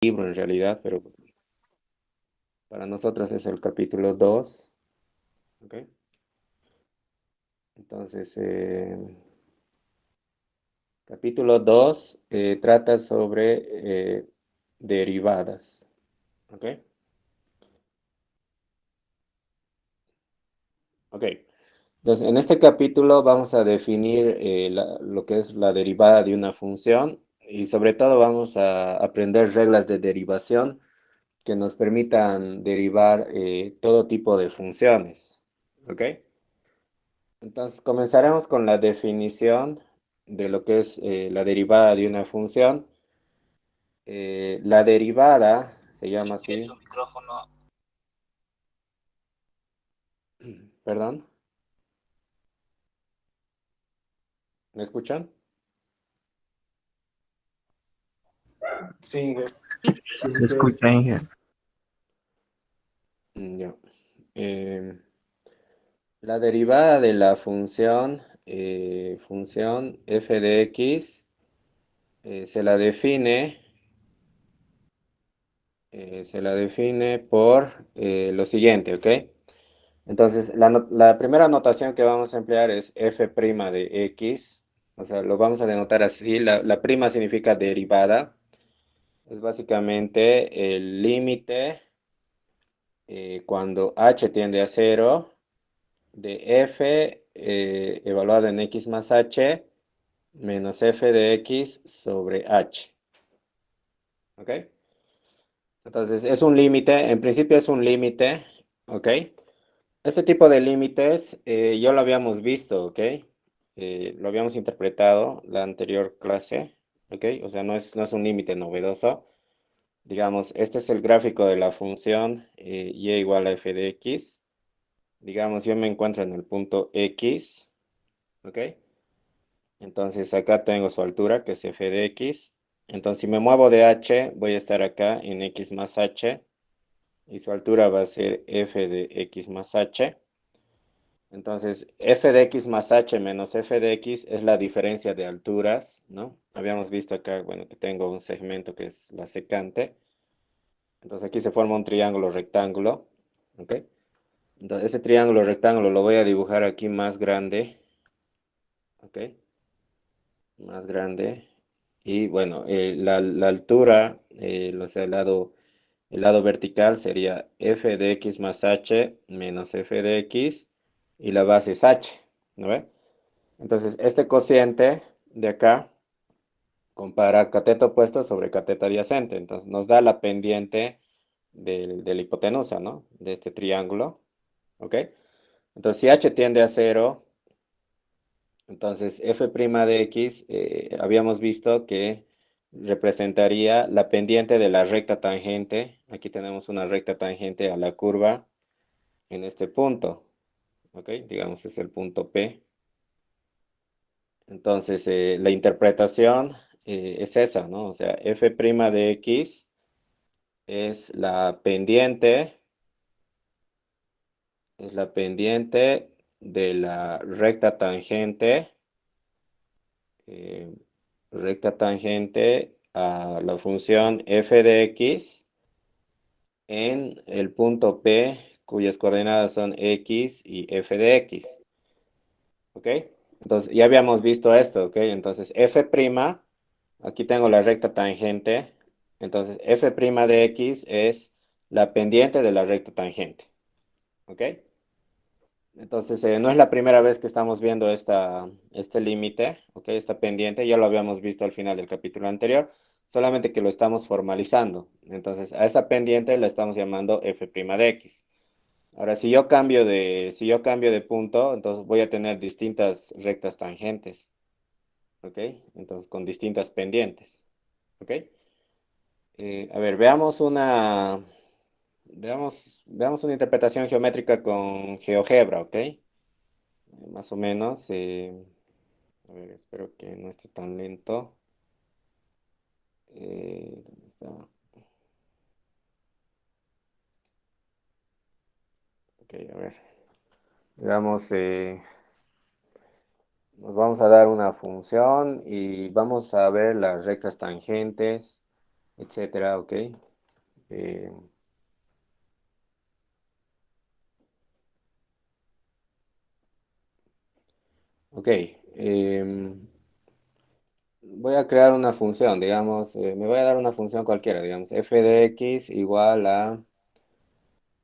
libro en realidad, pero para nosotros es el capítulo 2. ¿Ok? Entonces, capítulo 2 trata sobre derivadas. ¿Ok? Ok. Entonces, en este capítulo vamos a definir lo que es la derivada de una función y sobre todo vamos a aprender reglas de derivación que nos permitan derivar todo tipo de funciones. ¿Ok? Entonces, comenzaremos con la definición de lo que es la derivada de una función. La derivada se llama Que así, su micrófono. perdón, ¿me escuchan? Sí, Inge. Se escucha, Inge. Ya. Eh, la derivada de la función f de x se la define por lo siguiente, ¿ok? Entonces, la primera notación que vamos a emplear es f' de x, o sea, lo vamos a denotar así, la prima significa derivada, es básicamente el límite cuando h tiende a cero de f evaluado en x más h menos f de x sobre h, ¿ok? Entonces, es un límite, en principio es un límite, ¿ok? Este tipo de límites ya lo habíamos visto, ¿ok? Lo habíamos interpretado la anterior clase, ¿ok? O sea, no es un límite novedoso. Digamos, este es el gráfico de la función y igual a f de x. Digamos, yo me encuentro en el punto x, ¿ok? Entonces acá tengo su altura, que es f de x. Entonces, si me muevo de h, voy a estar acá en x más h y su altura va a ser f de x más h. Entonces, f de x más h menos f de x es la diferencia de alturas, ¿no? Habíamos visto acá, bueno, que tengo un segmento que es la secante. Entonces, aquí se forma un triángulo rectángulo, ¿ok? Entonces, ese triángulo rectángulo lo voy a dibujar aquí más grande, ¿ok? Más grande. Y bueno, la altura, o sea, el lado vertical sería f de x más h menos f de x y la base es h, ¿no ve? Entonces, este cociente de acá compara cateto opuesto sobre cateto adyacente. Entonces, nos da la pendiente de la hipotenusa, ¿no? De este triángulo, ¿ok? Entonces, si h tiende a cero, entonces f' de x habíamos visto que representaría la pendiente de la recta tangente. Aquí tenemos una recta tangente a la curva en este punto, ¿ok? Digamos, es el punto P. Entonces, la interpretación es esa, ¿no? O sea, f' de x es la pendiente de la eh, recta tangente a la función f de x en el punto P, cuyas coordenadas son x y f de x, ¿ok? Entonces, ya habíamos visto esto, ¿ok? Entonces, f'. Aquí tengo la recta tangente. Entonces, f' de x es la pendiente de la recta tangente. ¿Ok? Entonces, no es la primera vez que estamos viendo este límite, ¿ok? Esta pendiente. Ya lo habíamos visto al final del capítulo anterior, solamente que lo estamos formalizando. Entonces, a esa pendiente la estamos llamando f' de x. Ahora, si yo cambio de punto, entonces voy a tener distintas rectas tangentes, ¿ok? Entonces, con distintas pendientes. ¿Ok? A ver, veamos una interpretación geométrica con GeoGebra, ¿ok? Más o menos. A ver, espero que no esté tan lento. ¿Dónde está? Ok, a ver. Digamos, nos vamos a dar una función y vamos a ver las rectas tangentes. etcétera, ¿ok? Ok, voy a crear una función, digamos, me voy a dar una función cualquiera, digamos, f de x igual a,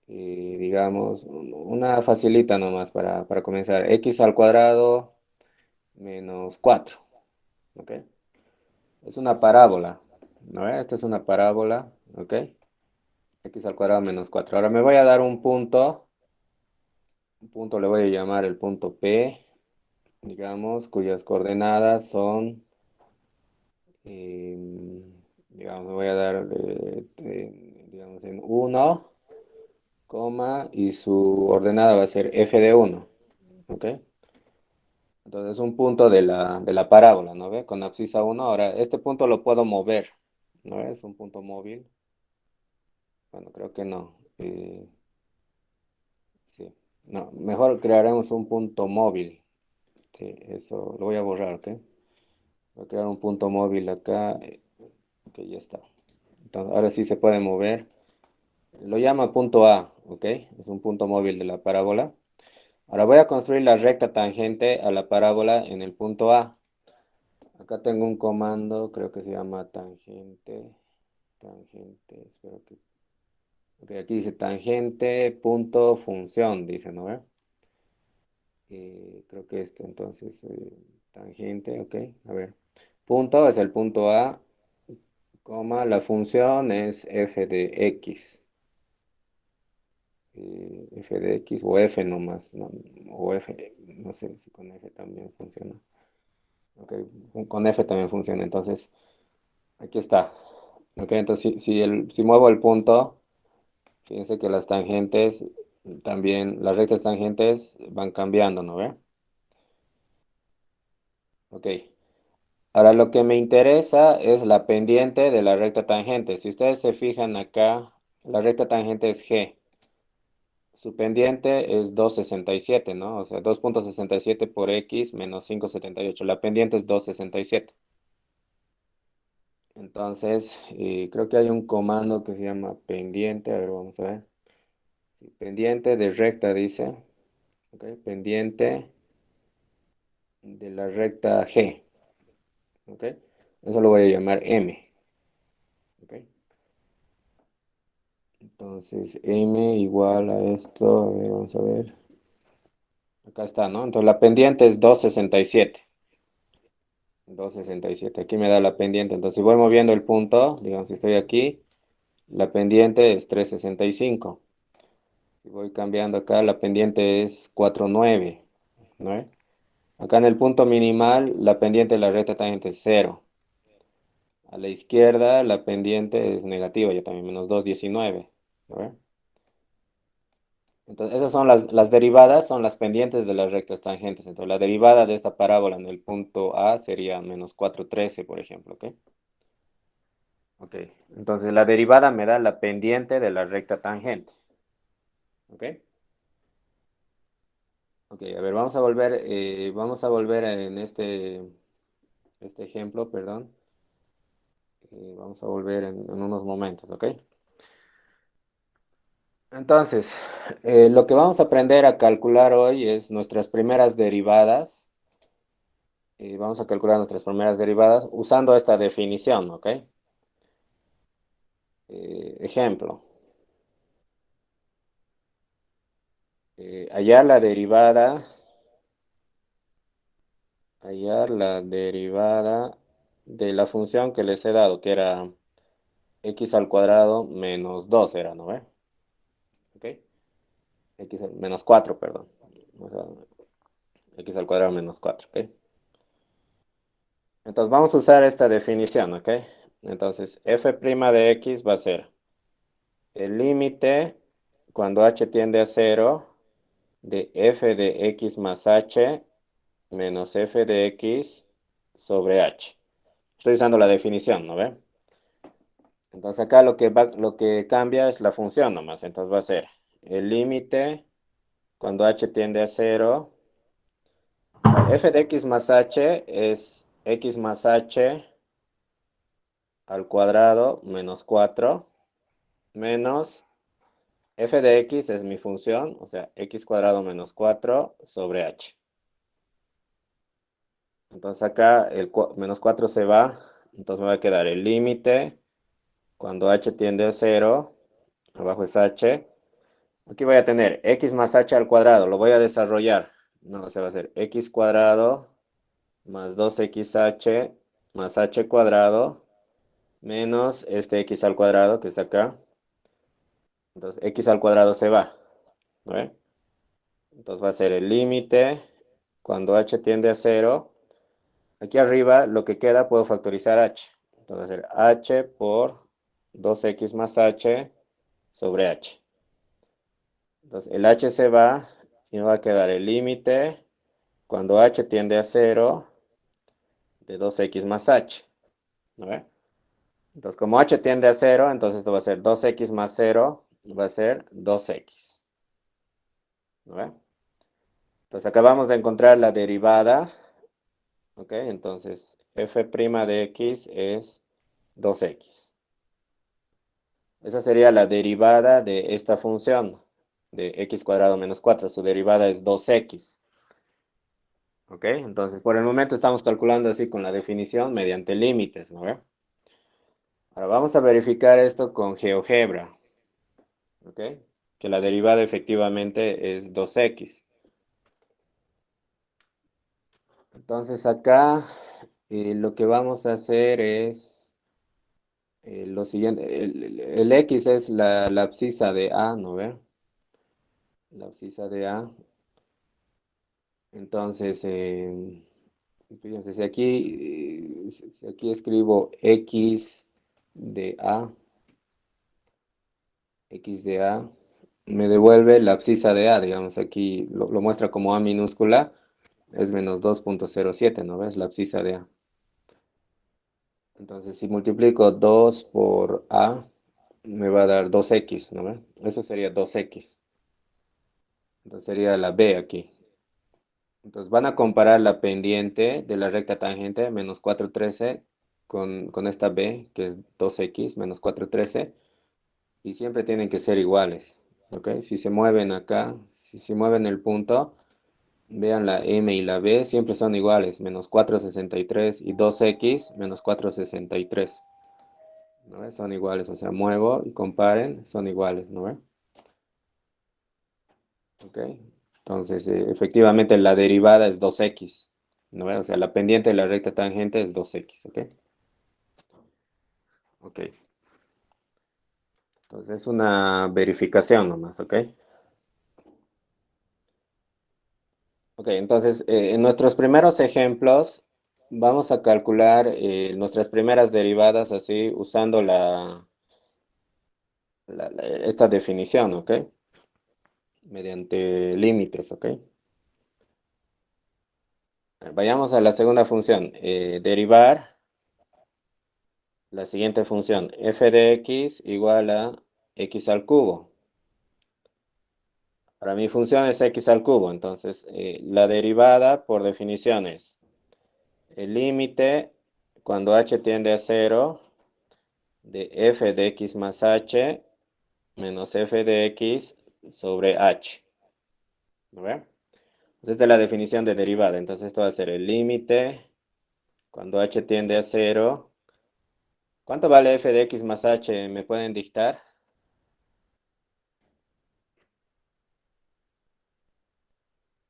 digamos, una facilita nomás para comenzar, x al cuadrado menos 4, ¿ok? Es una parábola, ¿no? Esta es una parábola, ¿ok? X al cuadrado menos 4. Ahora me voy a dar un punto le voy a llamar el punto P, digamos, cuyas coordenadas son, digamos, me voy a dar, digamos, en 1, y su ordenada va a ser f de 1, ¿ok? Entonces es un punto de la parábola, ¿no ve? Con abscisa 1. Ahora, este punto lo puedo mover, ¿no ve? Es un punto móvil. Bueno, creo que no. Sí. No, mejor crearemos un punto móvil. Sí, eso lo voy a borrar, ¿ok? Voy a crear un punto móvil acá. Ok, ya está. Entonces, ahora sí se puede mover. Lo llama punto A, ¿ok? Es un punto móvil de la parábola. Ahora voy a construir la recta tangente a la parábola en el punto A. Acá tengo un comando, creo que se llama tangente. Tangente, espero que... Ok, aquí dice tangente punto función, dice, ¿no ve? Creo que esto, entonces, tangente, ok, a ver. Punto es el punto A, coma, la función es f de x. F de x o f nomás, no, o f, no sé si con f también funciona. Ok, con f también funciona, entonces, aquí está. Ok, entonces si muevo el punto, fíjense que las tangentes, también, las rectas tangentes van cambiando, ¿no ve? Ok. Ahora lo que me interesa es la pendiente de la recta tangente. Si ustedes se fijan acá, la recta tangente es G. Su pendiente es 2,67, ¿no? O sea, 2,67 por X menos 5,78. La pendiente es 2,67. Entonces, creo que hay un comando que se llama pendiente. A ver, vamos a ver. Sí, pendiente de recta dice. Ok, pendiente de la recta G. Ok, eso lo voy a llamar M. Ok. Entonces, m igual a esto, a ver, vamos a ver. Acá está, ¿no? Entonces, la pendiente es 2,67. 2,67. Aquí me da la pendiente. Entonces, si voy moviendo el punto, digamos, si estoy aquí, la pendiente es 3,65. Si voy cambiando acá, la pendiente es 4,9. ¿No? Acá en el punto minimal, la pendiente de la recta tangente es 0. A la izquierda, la pendiente es negativa, ya también, menos 2,19. ¿No? Entonces, esas son las derivadas, son las pendientes de las rectas tangentes. Entonces, la derivada de esta parábola en el punto A sería menos 4,13, por ejemplo, ¿ok? Ok, entonces la derivada me da la pendiente de la recta tangente, ¿ok? Ok, a ver, vamos a volver en este ejemplo, perdón. Vamos a volver en unos momentos, ¿ok? Entonces, lo que vamos a aprender a calcular hoy es nuestras primeras derivadas. Vamos a calcular nuestras primeras derivadas usando esta definición, ¿ok? Ejemplo. Hallar la derivada de la función que les he dado, que era x al cuadrado menos 2 era, ¿no ve? ¿Ok? Menos 4, perdón. O sea, x al cuadrado menos 4, ¿ok? Entonces vamos a usar esta definición, ¿ok? Entonces f' de x va a ser el límite cuando h tiende a 0 de f de x más h menos f de x sobre h. Estoy usando la definición, ¿no ve? Entonces acá lo que cambia es la función nomás. Entonces va a ser el límite cuando h tiende a 0. F de x más h es x más h al cuadrado menos 4 menos f de x es mi función, o sea, x cuadrado menos 4 sobre h. Entonces acá el menos 4 se va, entonces me va a quedar el límite cuando h tiende a 0, abajo es h. Aquí voy a tener x más h al cuadrado, lo voy a desarrollar. No, se va a hacer x cuadrado más 2xh más h cuadrado menos este x al cuadrado que está acá. Entonces x al cuadrado se va, ¿no? Entonces va a ser el límite cuando h tiende a 0. Aquí arriba lo que queda puedo factorizar h. Entonces va a ser h por 2x más h sobre h. Entonces el h se va y me va a quedar el límite cuando h tiende a 0 de 2x más h. ¿No ve? Entonces como h tiende a 0, entonces esto va a ser 2x más 0, va a ser 2x. ¿No ve? Entonces acabamos de encontrar la derivada. ¿Ok? Entonces f' de x es 2x. Esa sería la derivada de esta función de x cuadrado menos 4. Su derivada es 2x. ¿Ok? Entonces, por el momento estamos calculando así con la definición mediante límites, ¿no? Ahora vamos a verificar esto con GeoGebra. ¿Ok? Que la derivada efectivamente es 2x. Entonces acá lo que vamos a hacer es lo siguiente. El x es la abscisa de A, ¿no ve? La abscisa de A. Entonces, fíjense, si aquí escribo x de A, me devuelve la abscisa de A, digamos, aquí lo muestra como A minúscula, es menos 2,07, ¿no ves? La abscisa de A. Entonces, si multiplico 2 por A, me va a dar 2x, ¿no ves? Eso sería 2x. Entonces sería la B aquí. Entonces van a comparar la pendiente de la recta tangente menos 413 con esta B, que es 2x menos 413, y siempre tienen que ser iguales. ¿Ok? Si se mueven acá, si se mueven el punto, vean la M y la B, siempre son iguales, menos 463 y 2x menos 463. ¿No ves? Son iguales, o sea, muevo y comparen, son iguales, ¿no ves? ¿Ok? Entonces, efectivamente la derivada es 2x, ¿no ves? O sea, la pendiente de la recta tangente es 2x, ¿ok? Ok. Entonces es una verificación nomás, ¿ok? Ok, entonces en nuestros primeros ejemplos vamos a calcular nuestras primeras derivadas así usando esta definición, ¿ok? Mediante límites, ¿ok? Vayamos a la segunda función. Derivar la siguiente función. F de x igual a x al cubo. Para mi función es x al cubo, entonces la derivada por definición es el límite cuando h tiende a 0 de f de x más h menos f de x sobre h. ¿No ve? Entonces esta es la definición de derivada. Entonces esto va a ser el límite cuando h tiende a 0. ¿Cuánto vale f de x más h? ¿Me pueden dictar?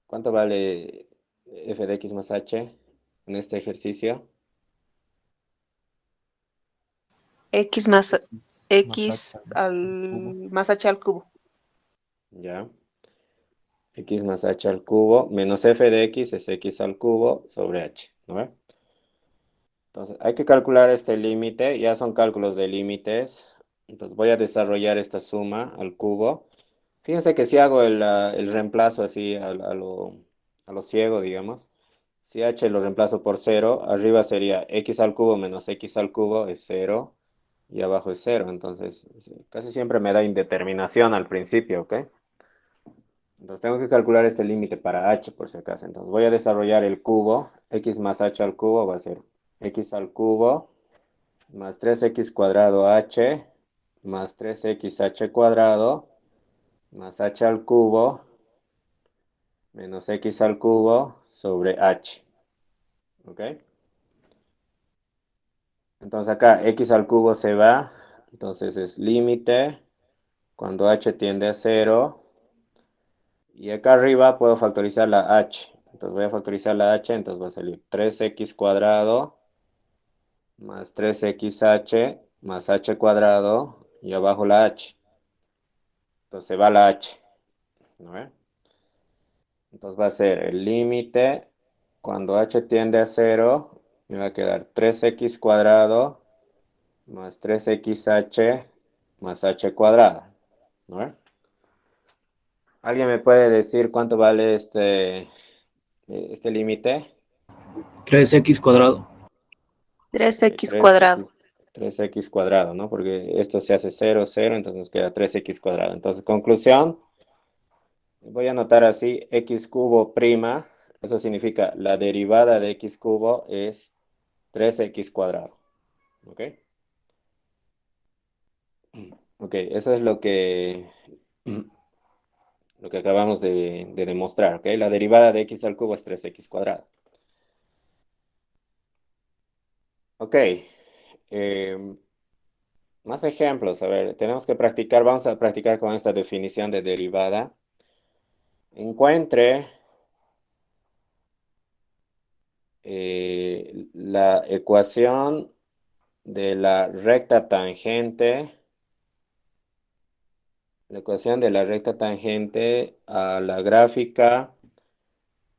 ¿Cuánto vale f de x más h en este ejercicio? X más Más X H al cubo. más H al cubo. Ya. X más h al cubo menos f de x es x al cubo sobre h. ¿No ve? Entonces, hay que calcular este límite, ya son cálculos de límites. Entonces, voy a desarrollar esta suma al cubo. Fíjense que si hago el reemplazo así a lo ciego, digamos, si h lo reemplazo por 0, arriba sería x al cubo menos x al cubo es 0 y abajo es 0. Entonces, sí, casi siempre me da indeterminación al principio, ¿ok? Entonces, tengo que calcular este límite para h por si acaso. Entonces, voy a desarrollar el cubo. X más h al cubo va a ser x al cubo más 3x cuadrado h más 3xh cuadrado más h al cubo menos x al cubo sobre h. ¿Ok? Entonces acá x al cubo se va. Entonces es límite cuando h tiende a 0. Y acá arriba puedo factorizar la h. Entonces voy a factorizar la h. Entonces va a salir 3x cuadrado más 3xh más h cuadrado. Y abajo la h. Entonces se va la h. ¿No ve? Entonces va a ser el límite cuando h tiende a 0. Me va a quedar 3x cuadrado más 3xh más h cuadrado. ¿No ve? ¿Alguien me puede decir cuánto vale este límite? 3x cuadrado. 3x cuadrado. 3x cuadrado, ¿no? Porque esto se hace 0, 0, entonces nos queda 3x cuadrado. Entonces, conclusión, voy a anotar así, x cubo prima, eso significa la derivada de x cubo es 3x cuadrado. ¿Ok? Ok, eso es lo que acabamos de demostrar, ¿ok? La derivada de x al cubo es 3x cuadrado. Ok, más ejemplos, a ver, tenemos que practicar, vamos a practicar con esta definición de derivada. Encuentre la ecuación de la recta tangente, a la gráfica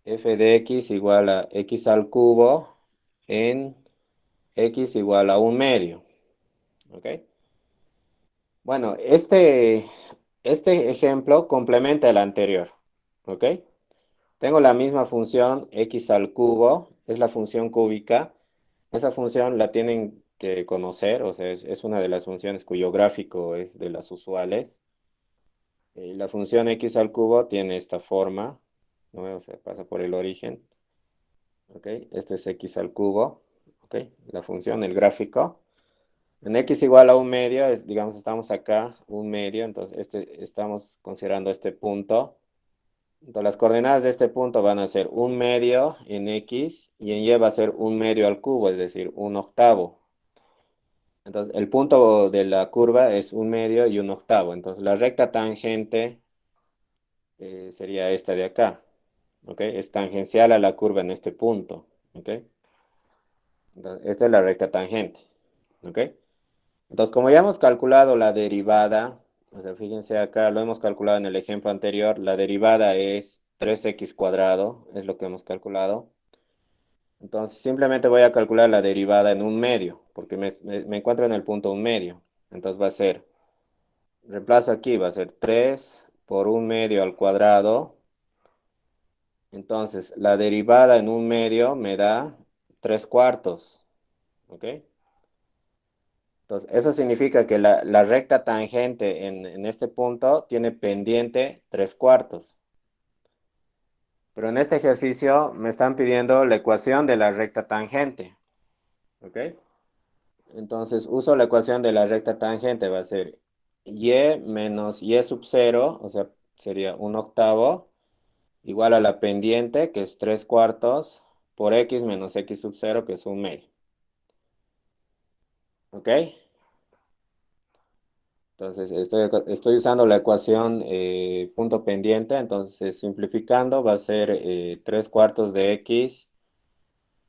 f de x igual a x al cubo en x igual a un medio. ¿Ok? Bueno, este ejemplo complementa el anterior. ¿Ok? Tengo la misma función x al cubo, es la función cúbica. Esa función la tienen que conocer, o sea, es una de las funciones cuyo gráfico es de las usuales. La función x al cubo tiene esta forma, ¿no? O sea, pasa por el origen. ¿Ok? Este es x al cubo. ¿Ok? La función, el gráfico. En x igual a un medio, digamos, estamos acá, un medio, entonces estamos considerando este punto. Entonces, las coordenadas de este punto van a ser un medio en x y en y va a ser un medio al cubo, es decir, un octavo. Entonces, el punto de la curva es un medio y un octavo. Entonces, la recta tangente sería esta de acá. ¿Ok? Es tangencial a la curva en este punto. ¿Ok? Entonces, esta es la recta tangente. ¿Ok? Entonces, como ya hemos calculado la derivada, o sea, fíjense acá, lo hemos calculado en el ejemplo anterior, la derivada es 3x cuadrado, es lo que hemos calculado. Entonces, simplemente voy a calcular la derivada en un medio, porque me encuentro en el punto un medio. Entonces va a ser, reemplazo aquí, va a ser 3 por un medio al cuadrado. Entonces, la derivada en un medio me da 3 cuartos. ¿Ok? Entonces, eso significa que la recta tangente en este punto tiene pendiente 3 cuartos. Pero en este ejercicio me están pidiendo la ecuación de la recta tangente. ¿Ok? Entonces uso la ecuación de la recta tangente. Va a ser y menos y sub 0, o sea, sería un octavo, igual a la pendiente, que es 3 cuartos, por x menos x sub 0, que es un medio. ¿Ok? Entonces, estoy usando la ecuación punto pendiente, entonces simplificando va a ser 3 cuartos de x,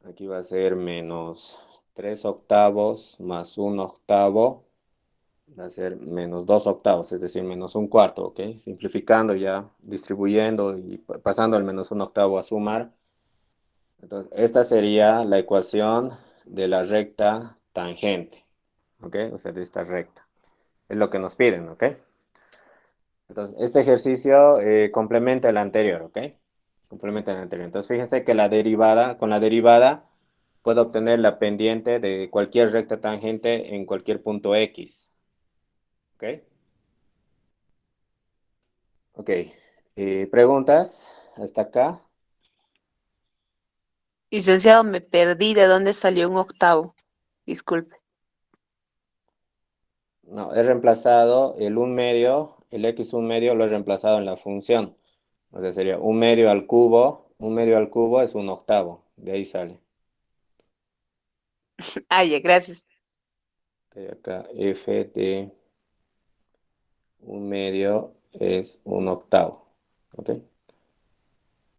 aquí va a ser menos 3 octavos más un octavo, va a ser menos 2 octavos, es decir, menos un cuarto, ¿ok? Simplificando ya, distribuyendo y pasando el menos un octavo a sumar. Entonces, esta sería la ecuación de la recta tangente, ¿ok? O sea, de esta recta. Es lo que nos piden, ¿ok? Entonces, este ejercicio complementa el anterior, ¿ok? Complementa el anterior. Entonces, fíjense que con la derivada, puedo obtener la pendiente de cualquier recta tangente en cualquier punto X, ¿ok? Ok. ¿Preguntas hasta acá? Licenciado, me perdí. ¿De dónde salió un octavo? Disculpe. No, he reemplazado el 1/2, el x1/2 lo he reemplazado en la función. O sea, sería 1/2 al cubo. 1/2 al cubo es 1/8. De ahí sale. Ah, ya, gracias. Ok, acá f de 1/2 es 1/8. ¿Ok?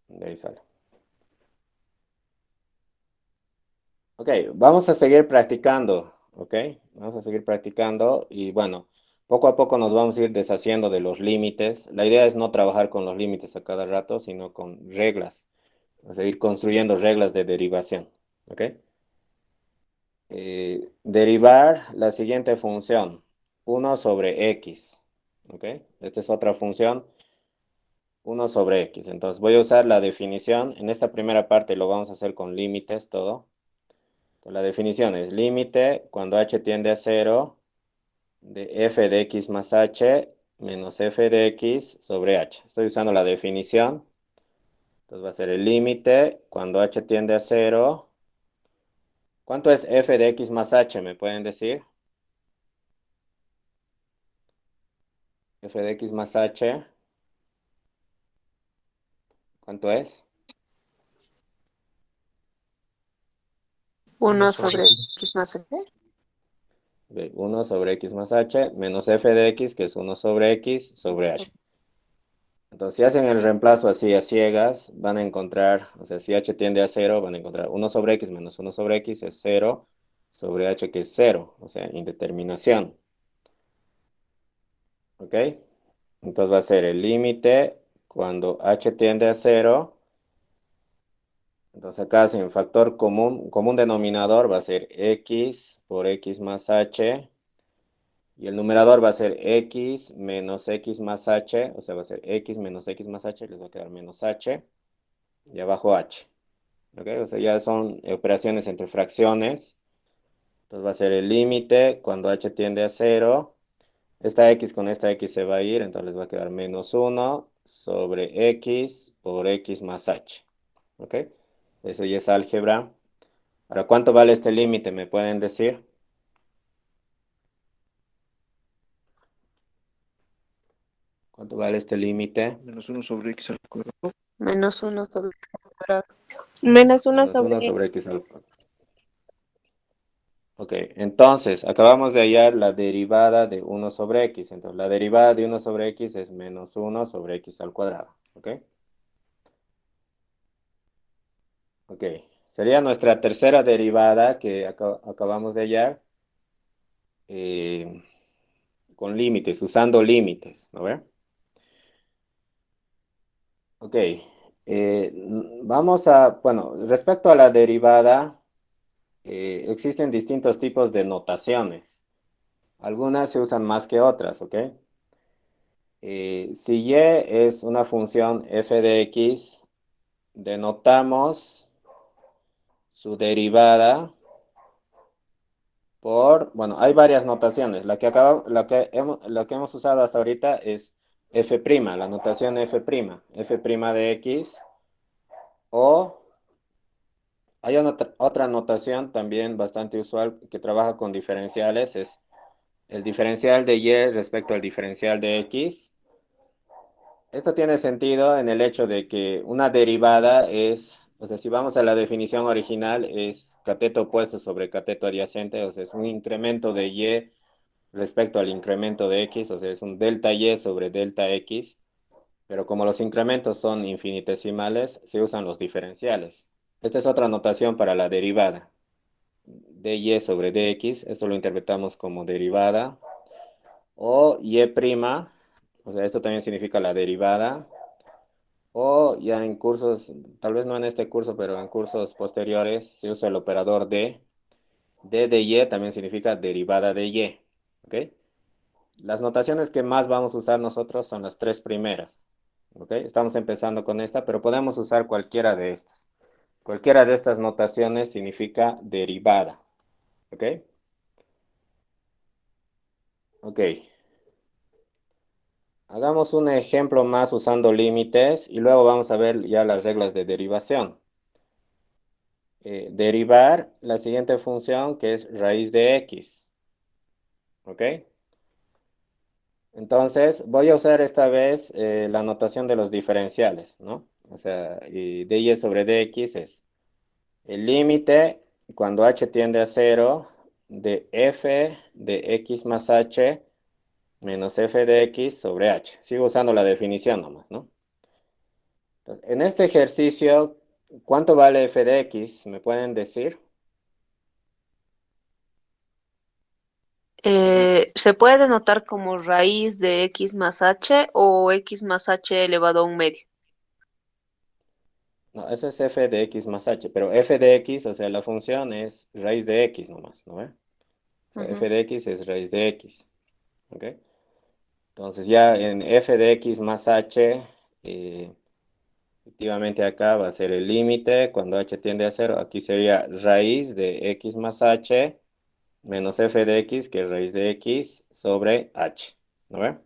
De ahí sale. Ok, vamos a seguir practicando. ¿Ok? Vamos a seguir practicando y bueno, poco a poco nos vamos a ir deshaciendo de los límites. La idea es no trabajar con los límites a cada rato, sino con reglas. O sea, ir construyendo reglas de derivación. ¿Ok? Derivar la siguiente función. 1/x. ¿Ok? Esta es otra función. 1/x. Entonces voy a usar la definición. En esta primera parte lo vamos a hacer con límites todo. Entonces, la definición es límite cuando h tiende a 0 de f de x más h menos f de x sobre h. Estoy usando la definición. Entonces va a ser el límite cuando h tiende a 0. ¿Cuánto es f de x más h? ¿Me pueden decir? F de x más h. ¿Cuánto es? 1 sobre x más h. 1 sobre x más h menos f de x, que es 1 sobre x sobre h. Entonces, si hacen el reemplazo así a ciegas, van a encontrar, o sea, si h tiende a 0, van a encontrar 1 sobre x menos 1 sobre x es 0 sobre h, que es 0, o sea, indeterminación. ¿Ok? Entonces va a ser el límite cuando h tiende a 0. Entonces acá sin factor común denominador va a ser x por x más h. Y el numerador va a ser x menos x más h, o sea, va a ser x menos x más h, les va a quedar menos h, y abajo h. ¿Ok? O sea, ya son operaciones entre fracciones. Entonces va a ser el límite cuando h tiende a 0. Esta x con esta x se va a ir, entonces les va a quedar menos 1 sobre x por x más h. ¿Ok? Eso ya es álgebra. Ahora, ¿cuánto vale este límite? ¿Me pueden decir? ¿Cuánto vale este límite? Menos 1 sobre x al cuadrado. Menos 1 sobre x cuadrado. Menos uno Menos sobre 1 sobre x al cuadrado. Ok, entonces acabamos de hallar la derivada de 1 sobre x. Entonces la derivada de 1 sobre x es menos 1 sobre x al cuadrado. Ok, ok. Sería nuestra tercera derivada que acabamos de hallar eh, con límites, usando límites. ¿No ve? Ok, vamos a, bueno, respecto a la derivada, existen distintos tipos de notaciones. Algunas se usan más que otras, ¿ok? Si y es una función f de x, denotamos su derivada por, bueno, hay varias notaciones. La que hemos usado hasta ahorita es f', la notación f', f' de x, o hay otra notación también bastante usual que trabaja con diferenciales, es el diferencial de y respecto al diferencial de x. Esto tiene sentido en el hecho de que una derivada es, o sea, si vamos a la definición original, es cateto opuesto sobre cateto adyacente, o sea, es un incremento de y respecto al incremento de x, o sea, es un delta y sobre delta x, pero como los incrementos son infinitesimales, se usan los diferenciales. Esta es otra notación para la derivada. dy sobre dx, esto lo interpretamos como derivada, o y', o sea, esto también significa la derivada, o ya en cursos, tal vez no en este curso, pero en cursos posteriores se usa el operador d de y también significa derivada de y. ¿Ok? Las notaciones que más vamos a usar nosotros son las tres primeras. ¿Ok? Estamos empezando con esta, pero podemos usar cualquiera de estas. Cualquiera de estas notaciones significa derivada. ¿Ok? Ok. Hagamos un ejemplo más usando límites y luego vamos a ver ya las reglas de derivación. Derivar la siguiente función que es raíz de x. ¿Ok? Entonces, voy a usar esta vez la notación de los diferenciales, ¿no? O sea, y dy sobre dx es el límite cuando h tiende a cero de f de x más h menos f de x sobre h. Sigo usando la definición nomás, ¿no? Entonces, en este ejercicio, ¿cuánto vale f de x? ¿Me pueden decir? ¿Se puede denotar como raíz de x más h o x más h elevado a un medio? No, eso es f de x más h, pero f de x, o sea, la función es raíz de x nomás, ¿no ve? O sea, f Ujú. de x es raíz de x, ¿ok? Entonces ya en f de x más h, efectivamente acá va a ser el límite cuando h tiende a cero. Aquí sería raíz de x más h menos f de x, que es raíz de x sobre h, ¿no ve?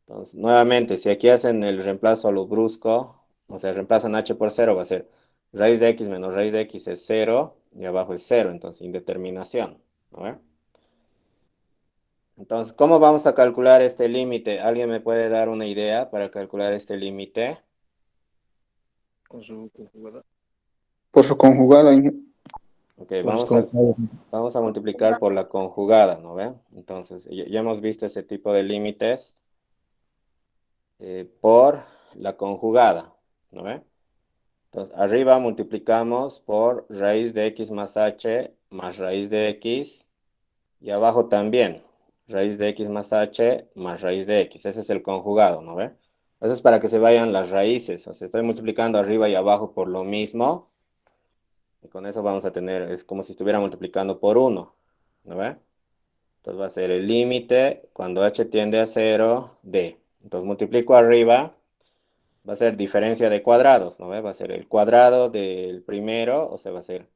Entonces, nuevamente, si aquí hacen el reemplazo a lo brusco, o sea, reemplazan h por cero, va a ser raíz de x menos raíz de x es cero, y abajo es cero, entonces indeterminación, ¿no ve? Entonces, ¿cómo vamos a calcular este límite? ¿Alguien me puede dar una idea para calcular este límite? Con su conjugada. Por su conjugada. Ok, Por sus conjugadas. vamos a multiplicar por la conjugada, ¿no ve? Entonces, ya hemos visto ese tipo de límites por la conjugada, ¿no ve? Entonces, arriba multiplicamos por raíz de x más h más raíz de x, y abajo también, raíz de x más h más raíz de x. Ese es el conjugado, ¿no ve? Eso es para que se vayan las raíces. O sea, estoy multiplicando arriba y abajo por lo mismo. Y con eso vamos a tener, es como si estuviera multiplicando por 1, ¿no ve? Entonces va a ser el límite cuando h tiende a cero de. Entonces multiplico arriba, va a ser diferencia de cuadrados, ¿no ve? Va a ser el cuadrado del primero, o sea, va a ser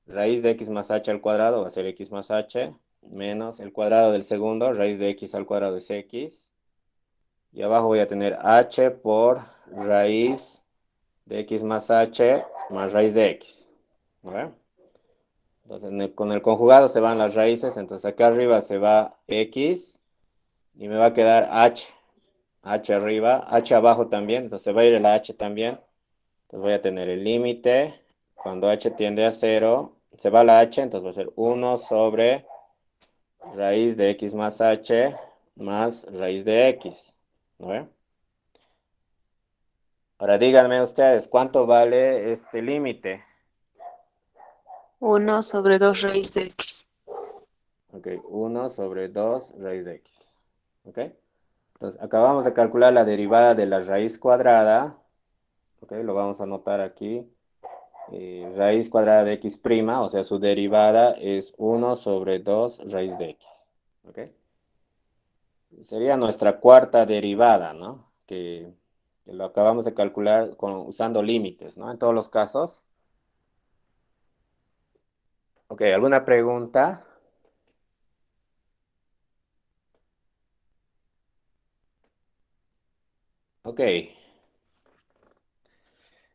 raíz de x más h al cuadrado, va a ser x más h, menos el cuadrado del segundo, raíz de x al cuadrado es x. Y abajo voy a tener h por raíz de x más h más raíz de x, ¿no ve? Entonces, con el conjugado se van las raíces, entonces acá arriba se va x y me va a quedar h arriba, h abajo también, entonces se va a ir el h también. Entonces voy a tener el límite, cuando h tiende a cero, se va la h, entonces va a ser 1 sobre raíz de x más h más raíz de x, ¿no ve? Ahora díganme ustedes, ¿cuánto vale este límite? 1/2 raíz de x. Ok, 1 sobre 2 raíz de x. Ok, entonces acabamos de calcular la derivada de la raíz cuadrada. Ok, lo vamos a anotar aquí. Raíz cuadrada de x prima, o sea, su derivada es 1 sobre 2 raíz de x. Ok, sería nuestra cuarta derivada, ¿no? Que lo acabamos de calcular usando límites, ¿no? En todos los casos. Ok, ¿alguna pregunta? Ok.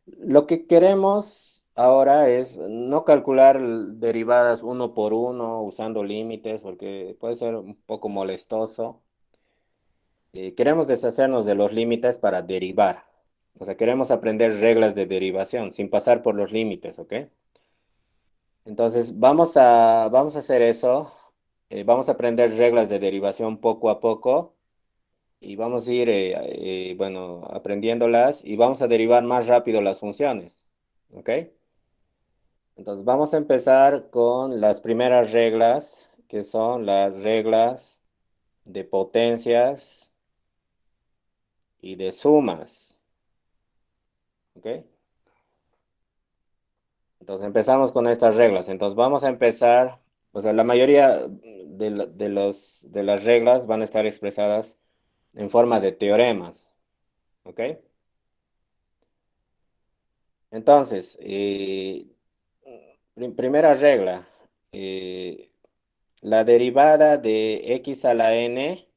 Lo que queremos ahora es no calcular derivadas uno por uno usando límites porque puede ser un poco molestoso. Queremos deshacernos de los límites para derivar. O sea, queremos aprender reglas de derivación sin pasar por los límites, ¿ok? Entonces, vamos a hacer eso. Vamos a aprender reglas de derivación poco a poco y vamos a ir, bueno, aprendiéndolas y vamos a derivar más rápido las funciones, ¿ok? Entonces vamos a empezar con las primeras reglas, que son las reglas de potencias y de sumas. ¿Ok? Entonces empezamos con estas reglas. Entonces vamos a empezar, o sea, la mayoría de las reglas van a estar expresadas en forma de teoremas. ¿Ok? Entonces, primera regla, eh, la derivada de x a la n.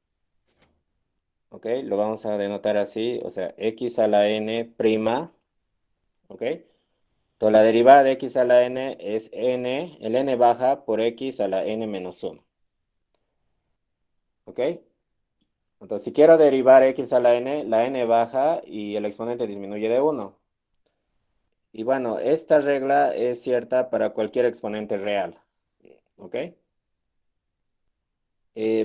¿Ok? Lo vamos a denotar así, o sea, x a la n prima, ¿ok? Entonces la derivada de x a la n es n, el n baja por x a la n menos 1, ¿ok? Entonces, si quiero derivar x a la n baja y el exponente disminuye de 1. Y bueno, esta regla es cierta para cualquier exponente real. ¿Ok?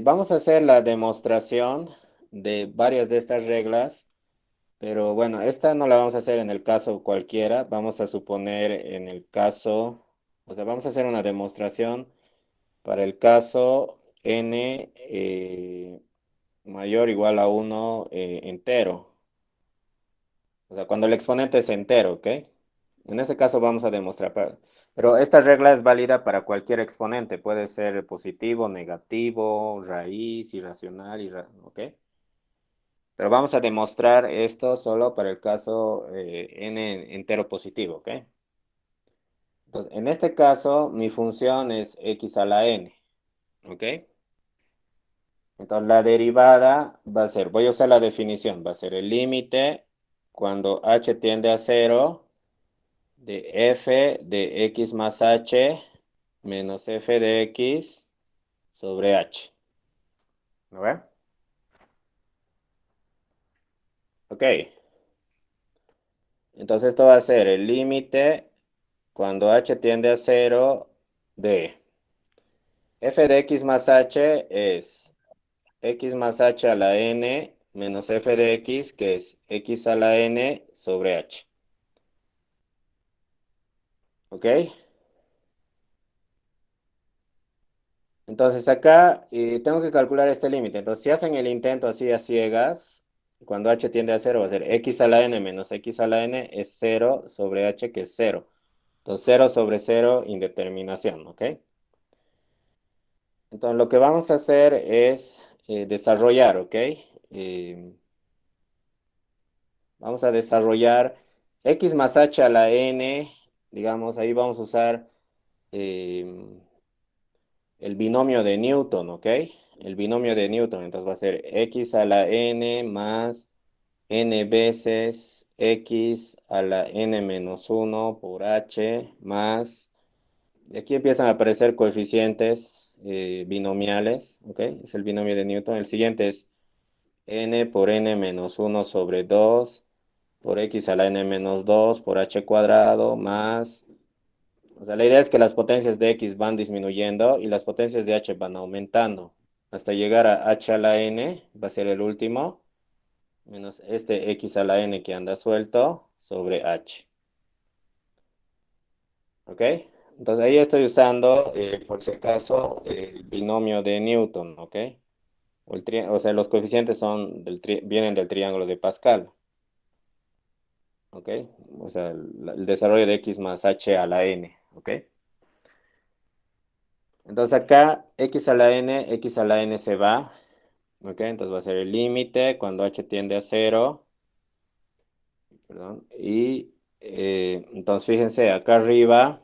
Vamos a hacer la demostración de varias de estas reglas, pero bueno, esta no la vamos a hacer en el caso cualquiera, vamos a suponer en el caso, o sea, vamos a hacer una demostración para el caso n mayor o igual a 1 entero, o sea, cuando el exponente es entero, ¿ok? En ese caso vamos a demostrar, pero esta regla es válida para cualquier exponente, puede ser positivo, negativo, raíz, irracional, ¿ok? Pero vamos a demostrar esto solo para el caso n entero positivo, ¿ok? Entonces, en este caso, mi función es x a la n, ¿ok? Entonces, la derivada va a ser, voy a usar la definición, va a ser el límite cuando h tiende a 0 de f de x más h menos f de x sobre h. ¿No ve? Ok. Entonces, esto va a ser el límite cuando h tiende a 0 de f de x más h es x más h a la n menos f de x, que es x a la n sobre h. ¿Ok? Entonces acá tengo que calcular este límite. Entonces si hacen el intento así a ciegas, cuando h tiende a 0 va a ser x a la n menos x a la n es 0 sobre h, que es 0. Entonces 0 sobre 0, indeterminación, ¿ok? Entonces lo que vamos a hacer es desarrollar, ¿ok? Vamos a desarrollar x más h a la n, digamos, ahí vamos a usar el binomio de Newton, ¿ok? El binomio de Newton, entonces va a ser x a la n más n veces x a la n menos 1 por h más, y aquí empiezan a aparecer coeficientes binomiales, ¿ok? Es el binomio de Newton. El siguiente es n por n menos 1 sobre 2 por x a la n menos 2 por h cuadrado más, o sea, la idea es que las potencias de x van disminuyendo y las potencias de h van aumentando hasta llegar a h a la n, va a ser el último, menos este x a la n que anda suelto sobre h. ¿Ok? Entonces ahí estoy usando, por si acaso, el binomio de Newton, ¿ok? O sea, los coeficientes son vienen del triángulo de Pascal. ¿Ok? O sea, el desarrollo de x más h a la n. ¿Ok? Entonces acá x a la n se va. ¿Ok? Entonces va a ser el límite cuando h tiende a 0. Perdón. Y entonces fíjense, acá arriba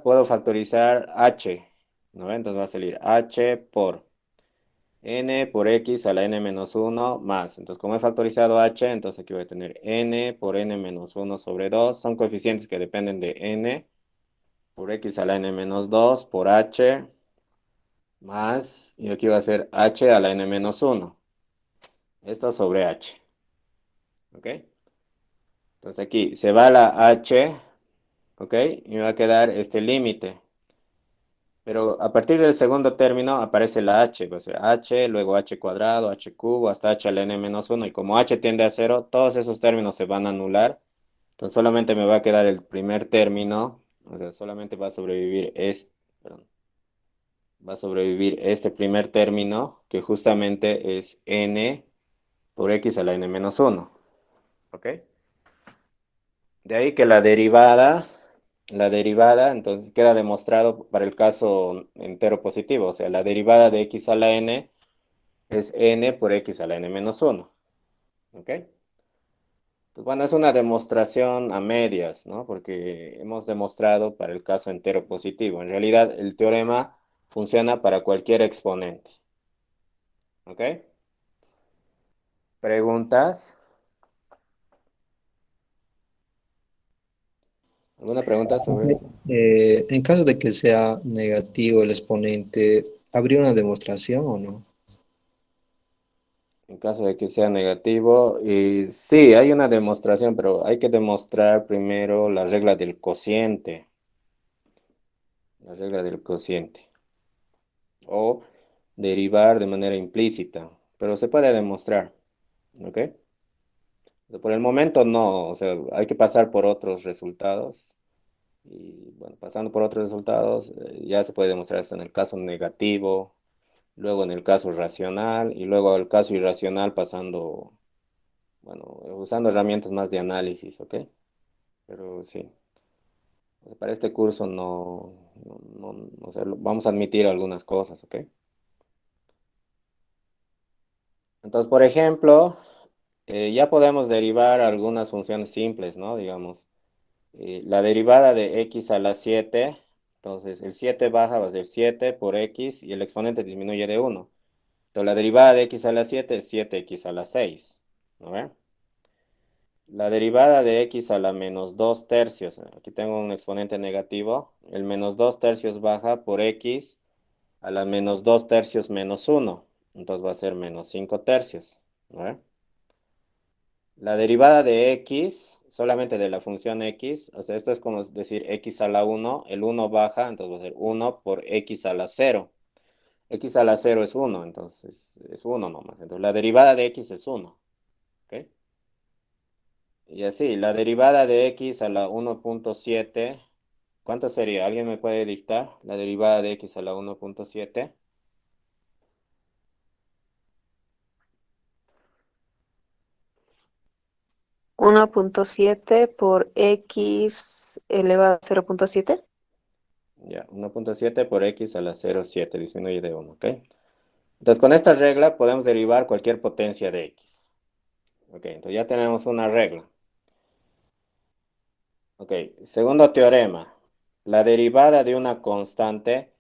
puedo factorizar h. ¿No? Entonces va a salir h por n por x a la n menos 1 más. Entonces como he factorizado h, entonces aquí voy a tener n por n menos 1 sobre 2. Son coeficientes que dependen de n por x a la n menos 2 por h más, y aquí va a ser h a la n menos 1. Esto sobre h. ¿Ok? Entonces aquí se va la h, ¿ok? Y me va a quedar este límite. Pero a partir del segundo término aparece la h, va a ser h, luego h cuadrado, h cubo, hasta h a la n menos 1. Y como h tiende a 0, todos esos términos se van a anular. Entonces solamente me va a quedar el primer término, o sea, solamente va a sobrevivir perdón, va a sobrevivir este primer término, que justamente es n por x a la n menos 1. ¿Ok? De ahí que la derivada, entonces queda demostrado para el caso entero positivo, o sea, la derivada de x a la n es n por x a la n menos 1. ¿Ok? Pues bueno, es una demostración a medias, ¿no? Porque hemos demostrado para el caso entero positivo. En realidad, el teorema funciona para cualquier exponente. ¿Ok? ¿Preguntas? ¿Alguna pregunta sobre esto? En caso de que sea negativo el exponente, ¿Habría una demostración o no? En caso de que sea negativo, y sí, hay una demostración, pero hay que demostrar primero la regla del cociente. La regla del cociente. O derivar de manera implícita, pero se puede demostrar, ¿ok? Por el momento no, o sea, hay que pasar por otros resultados. Y bueno, pasando por otros resultados, ya se puede demostrar esto en el caso negativo, luego en el caso racional y luego el caso irracional pasando, bueno, usando herramientas más de análisis, ¿ok? Pero sí, o sea, para este curso o sea, vamos a admitir algunas cosas, ¿ok? Entonces, por ejemplo, ya podemos derivar algunas funciones simples, ¿no? Digamos, la derivada de x a la 7, entonces el 7 baja va a ser 7 por x y el exponente disminuye de 1. Entonces la derivada de x a la 7 es 7x a la 6, ¿no ve? La derivada de x a la menos 2 tercios, aquí tengo un exponente negativo, el menos 2 tercios baja por x a la menos 2 tercios menos 1, entonces va a ser menos 5 tercios, ¿no ve? La derivada de x, solamente de la función x, o sea, esto es como decir x a la 1, el 1 baja, entonces va a ser 1 por x a la 0. X a la 0 es 1, entonces es 1 nomás. Entonces la derivada de x es 1, ¿ok? Y así, la derivada de x a la 1.7, ¿cuánto sería? ¿Alguien me puede dictar? La derivada de x a la 1.7. 1.7 por x elevado a 0.7. Ya, 1.7 por x a la 0.7, disminuye de 1, ¿ok? Entonces con esta regla podemos derivar cualquier potencia de x. Ok, entonces ya tenemos una regla. Ok, segundo teorema. La derivada de una constante.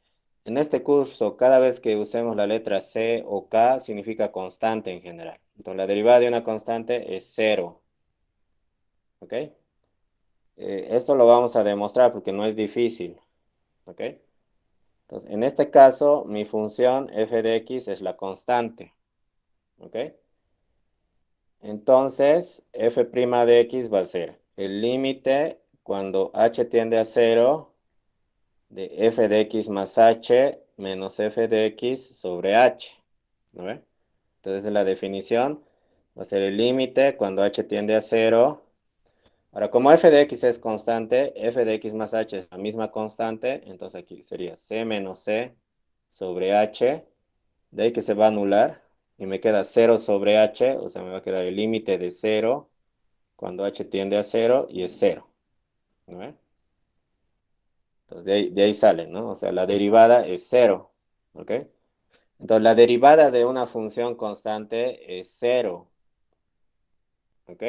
En este curso, cada vez que usemos la letra C o K, significa constante en general. Entonces la derivada de una constante es 0. ¿Ok? Esto lo vamos a demostrar porque no es difícil. ¿Ok? Entonces, en este caso, mi función f de x es la constante. ¿Ok? Entonces, f' de x va a ser el límite cuando h tiende a 0 de f de x más h menos f de x sobre h. ¿No ve? Entonces, la definición va a ser el límite cuando h tiende a 0. Ahora, como f de x es constante, f de x más h es la misma constante, entonces aquí sería c menos c sobre h, de ahí que se va a anular, y me queda 0 sobre h, o sea, me va a quedar el límite de 0 cuando h tiende a 0 y es 0. ¿No ve? Entonces, de ahí sale, ¿no? O sea, la derivada es 0. ¿Ok? Entonces, la derivada de una función constante es 0. ¿Ok?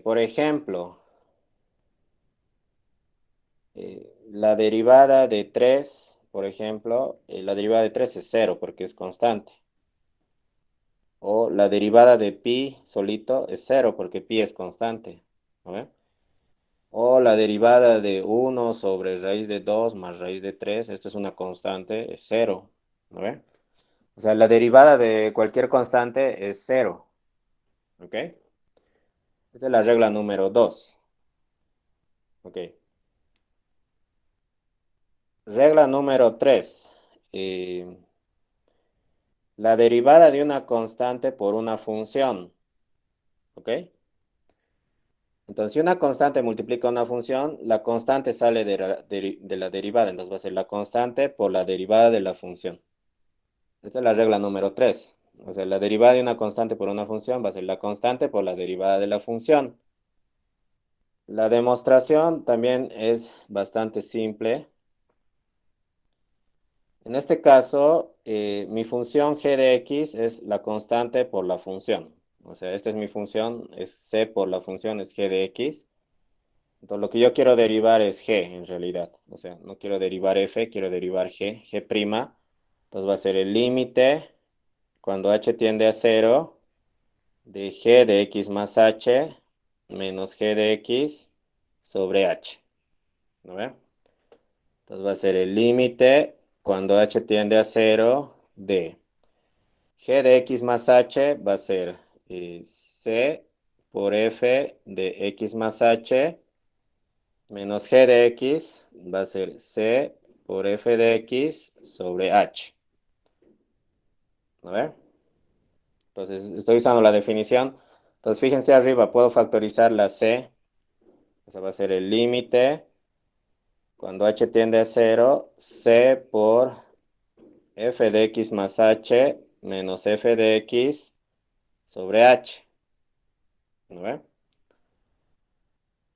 Por ejemplo, la derivada de 3, por ejemplo, la derivada de 3 es 0 porque es constante. O la derivada de pi solito es 0 porque pi es constante. ¿No ve? O la derivada de 1 sobre raíz de 2 más raíz de 3, esto es una constante, es 0. ¿No ve? O sea, la derivada de cualquier constante es 0. ¿Ok? Esa es la regla número 2. ¿Ok? Regla número 3. La derivada de una constante por una función. ¿Ok? Entonces, si una constante multiplica una función, la constante sale de la derivada. Entonces va a ser la constante por la derivada de la función. Esta es la regla número 3. O sea, la derivada de una constante por una función va a ser la constante por la derivada de la función. La demostración también es bastante simple. En este caso, mi función g de x es la constante por la función. O sea, esta es mi función, es c por la función, es g de x. Entonces, lo que yo quiero derivar es g, en realidad. O sea, no quiero derivar f, quiero derivar g'. Entonces, va a ser el límite cuando h tiende a 0 de g de x más h menos g de x sobre h. ¿No ve? Entonces, va a ser el límite cuando h tiende a 0 de g de x más h va a ser c por f de x más h menos g de x va a ser c por f de x sobre h. A ver. Entonces, estoy usando la definición. Entonces, fíjense arriba, puedo factorizar la c. Ese va a ser el límite. Cuando h tiende a 0, c por f de x más h menos f de x sobre h. ¿No ve?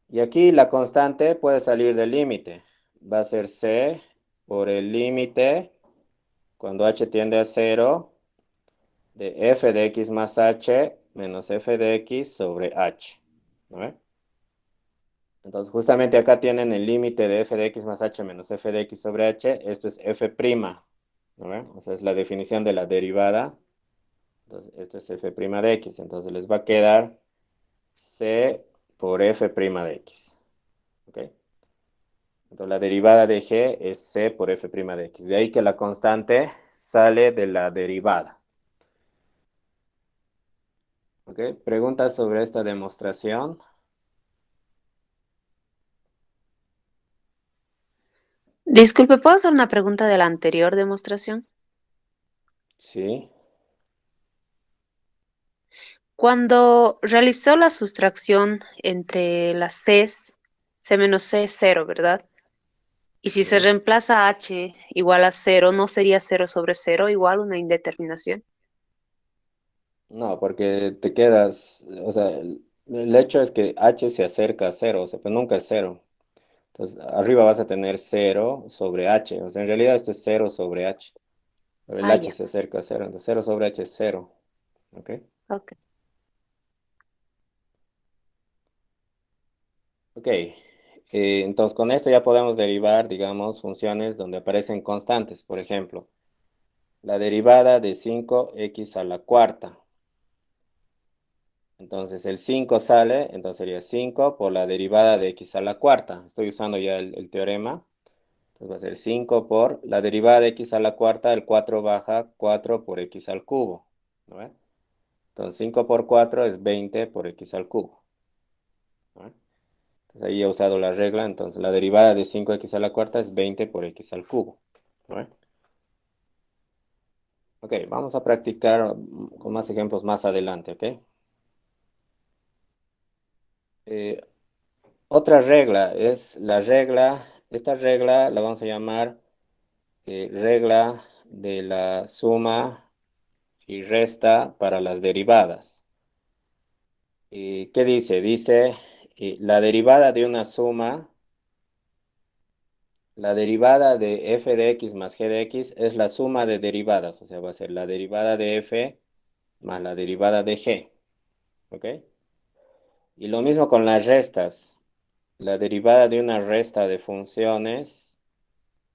Y aquí la constante puede salir del límite. Va a ser c por el límite cuando h tiende a 0 de f de x más h menos f de x sobre h. ¿No ve? Entonces, justamente acá tienen el límite de f de x más h menos f de x sobre h. Esto es f'. ¿No ve? O sea, es la definición de la derivada. Entonces, esto es f' de x. Entonces, les va a quedar c por f' de x. ¿Ok? Entonces, la derivada de g es c por f' de x. De ahí que la constante sale de la derivada. ¿Ok? ¿Preguntas sobre esta demostración? Disculpe, ¿puedo hacer una pregunta de la anterior demostración? Sí. Cuando realizó la sustracción entre las Cs, C menos C es cero, ¿verdad? Y si se Sí. reemplaza H igual a cero, ¿no sería cero sobre cero igual una indeterminación? No, porque te quedas, o sea, el hecho es que h se acerca a cero, o sea, pero nunca es cero. Entonces, arriba vas a tener cero sobre h, o sea, en realidad esto es cero sobre h, pero el Ah, h ya. se acerca a cero, entonces cero sobre h es cero, ¿ok? Ok. Ok, entonces con esto ya podemos derivar, digamos, funciones donde aparecen constantes, por ejemplo, la derivada de 5x a la cuarta. Entonces el 5 sale, entonces sería 5 por la derivada de x a la cuarta. Estoy usando ya el teorema. Entonces va a ser 5 por la derivada de x a la cuarta, el 4 baja 4 por x al cubo. ¿No ve? Entonces 5 por 4 es 20 por x al cubo. ¿No ve? Entonces ahí he usado la regla, entonces la derivada de 5x a la cuarta es 20 por x al cubo. ¿No ve? Ok, vamos a practicar con más ejemplos más adelante, ¿ok? Eh, Otra regla es la regla, esta regla la vamos a llamar regla de la suma y resta para las derivadas. ¿Qué dice? Dice la derivada de una suma, la derivada de f de x más g de x es la suma de derivadas, o sea, va a ser la derivada de f más la derivada de g, ¿ok? Y lo mismo con las restas. La derivada de una resta de funciones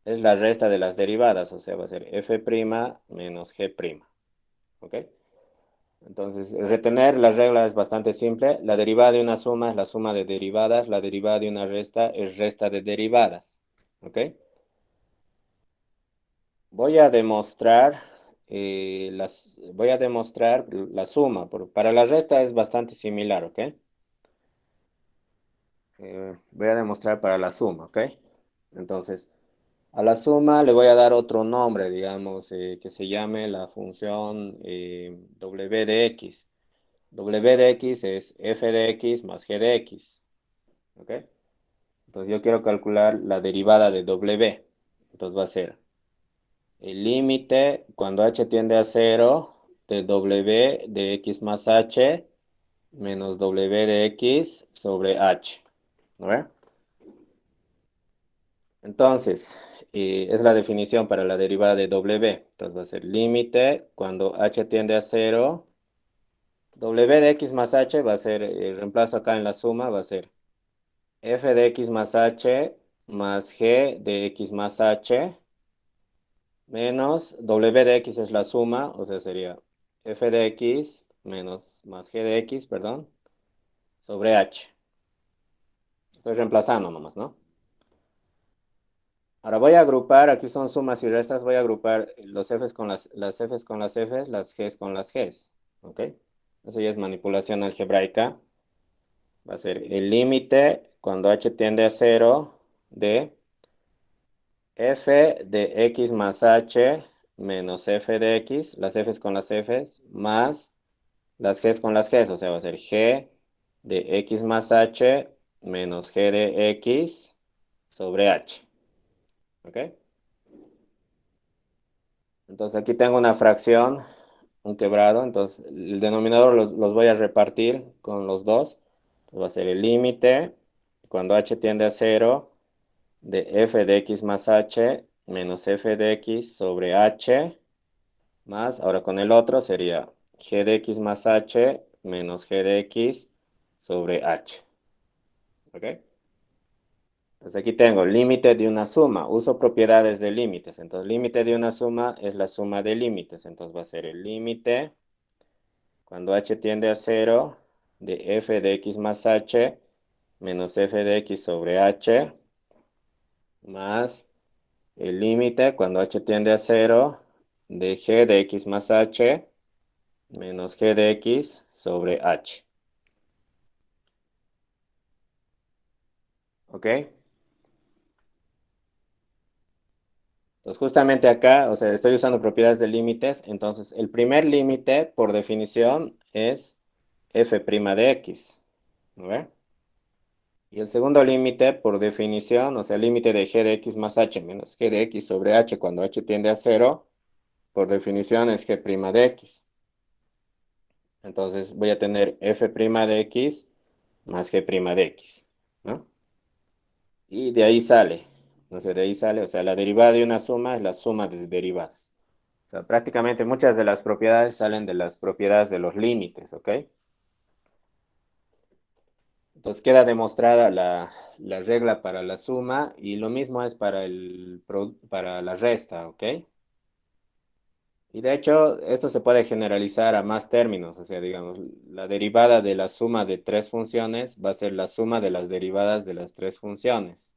es la resta de las derivadas, o sea, va a ser f' menos g', ¿ok? Entonces, retener la regla es bastante simple. La derivada de una suma es la suma de derivadas, la derivada de una resta es resta de derivadas, ¿ok? Voy a demostrar, voy a demostrar la suma. Para la resta es bastante similar, ¿ok? Voy a demostrar para la suma, ¿ok? Entonces, a la suma le voy a dar otro nombre, digamos, que se llame la función w de x. W de x es f de x más g de x, ¿ok? Entonces yo quiero calcular la derivada de w. Entonces va a ser el límite cuando h tiende a 0 de w de x más h menos w de x sobre h, ¿no ve? Entonces, es la definición para la derivada de w. Entonces va a ser límite cuando h tiende a 0. W de x más h va a ser, el reemplazo acá en la suma va a ser f de x más h más g de x más h menos w de x es la suma, o sea, sería f de x menos más g de x, perdón, sobre h. Estoy reemplazando nomás, ¿no? Ahora voy a agrupar, aquí son sumas y restas, voy a agrupar los Fs con las Fs con las Fs, las Gs con las Gs, ¿ok? Eso ya es manipulación algebraica. Va a ser el límite cuando h tiende a 0 de f de x más h menos f de x, las Fs con las Fs, más las Gs con las Gs, o sea, va a ser g de x más h menos g de x sobre h, ¿ok? Entonces aquí tengo una fracción, un quebrado, entonces el denominador los voy a repartir con los dos. Entonces va a ser el límite, cuando h tiende a 0, de f de x más h menos f de x sobre h, más, ahora con el otro sería g de x más h menos g de x sobre h. ¿Ok? Entonces aquí tengo límite de una suma. Uso propiedades de límites. Entonces límite de una suma es la suma de límites. Entonces va a ser el límite cuando h tiende a 0 de f de x más h menos f de x sobre h más el límite cuando h tiende a 0 de g de x más h menos g de x sobre h. ¿Ok? Entonces justamente acá, o sea, estoy usando propiedades de límites. Entonces el primer límite, por definición, es f' de x. ¿No ve? Y el segundo límite, por definición, o sea, el límite de g de x más h menos g de x sobre h cuando h tiende a 0, por definición es g' de x. Entonces voy a tener f' de x más g' de x, ¿no? Y de ahí sale, no sé, de ahí sale, o sea, la derivada de una suma es la suma de derivadas. O sea, prácticamente muchas de las propiedades salen de las propiedades de los límites, ¿ok? Entonces queda demostrada la regla para la suma y lo mismo es para la resta, ¿ok? Y de hecho, esto se puede generalizar a más términos, o sea, digamos, la derivada de la suma de tres funciones va a ser la suma de las derivadas de las tres funciones,